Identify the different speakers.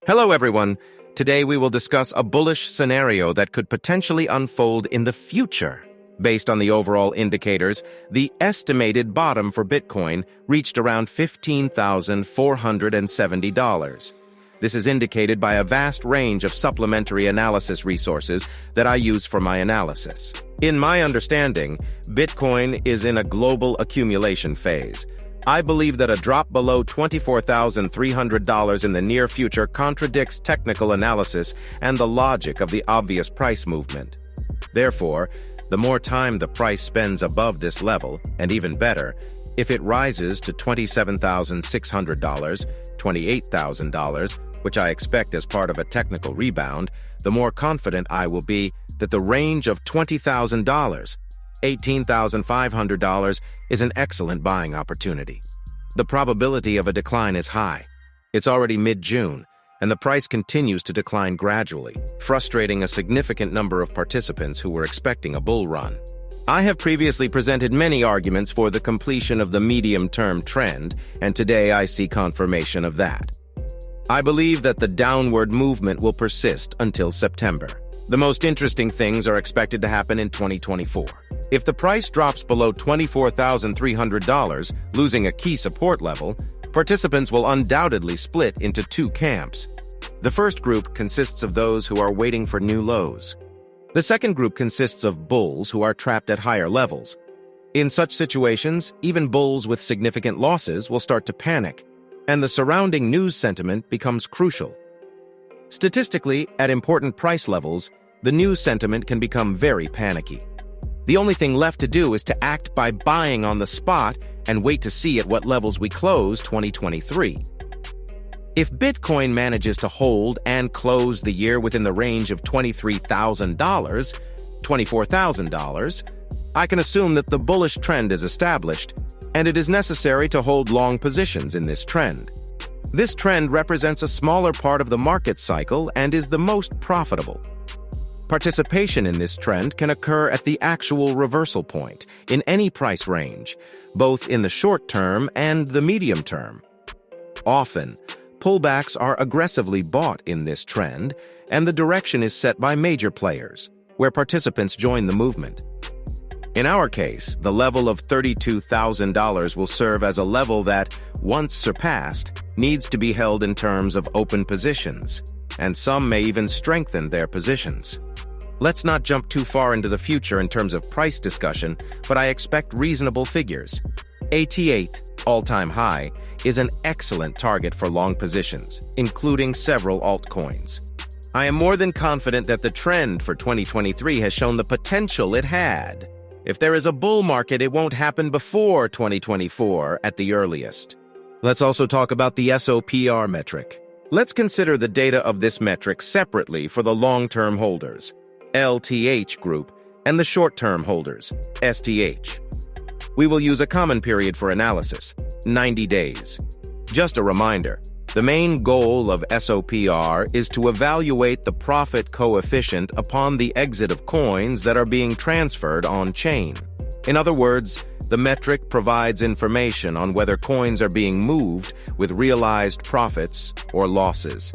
Speaker 1: Hello, everyone. Today we will discuss a bullish scenario that could potentially unfold in the future. Based on the overall indicators, the estimated bottom for Bitcoin reached around $15,470. This is indicated by a vast range of supplementary analysis resources that I use for my analysis. In my understanding, Bitcoin is in a global accumulation phase. I believe that a drop below $24,300 in the near future contradicts technical analysis and the logic of the obvious price movement. Therefore, the more time the price spends above this level, and even better, if it rises to $27,600, $28,000, which I expect as part of a technical rebound, the more confident I will be that the range of $20,000, $18,500 is an excellent buying opportunity. The probability of a decline is high. It's already mid-June, and the price continues to decline gradually, frustrating a significant number of participants who were expecting a bull run. I have previously presented many arguments for the completion of the medium-term trend, and today I see confirmation of that. I believe that the downward movement will persist until September. The most interesting things are expected to happen in 2024. If the price drops below $24,300, losing a key support level, participants will undoubtedly split into two camps. The first group consists of those who are waiting for new lows. The second group consists of bulls who are trapped at higher levels. In such situations, even bulls with significant losses will start to panic, and the surrounding news sentiment becomes crucial. Statistically, at important price levels, the news sentiment can become very panicky. The only thing left to do is to act by buying on the spot and wait to see at what levels we close 2023. If Bitcoin manages to hold and close the year within the range of $23,000, $24,000, I can assume that the bullish trend is established, and it is necessary to hold long positions in this trend. This trend represents a smaller part of the market cycle and is the most profitable. Participation in this trend can occur at the actual reversal point in any price range, both in the short term and the medium term. Often, pullbacks are aggressively bought in this trend, and the direction is set by major players, where participants join the movement. In our case, the level of $32,000 will serve as a level that, once surpassed, needs to be held in terms of open positions, and some may even strengthen their positions. Let's not jump too far into the future in terms of price discussion, but I expect reasonable figures. AT8, all-time high, is an excellent target for long positions, including several altcoins. I am more than confident that the trend for 2023 has shown the potential it had. If there is a bull market, it won't happen before 2024 at the earliest. Let's also talk about the SOPR metric. Let's consider the data of this metric separately for the long-term holders, LTH group, and the short-term holders, STH. We will use a common period for analysis, 90 days. Just a reminder, the main goal of SOPR is to evaluate the profit coefficient upon the exit of coins that are being transferred on-chain. In other words, the metric provides information on whether coins are being moved with realized profits or losses.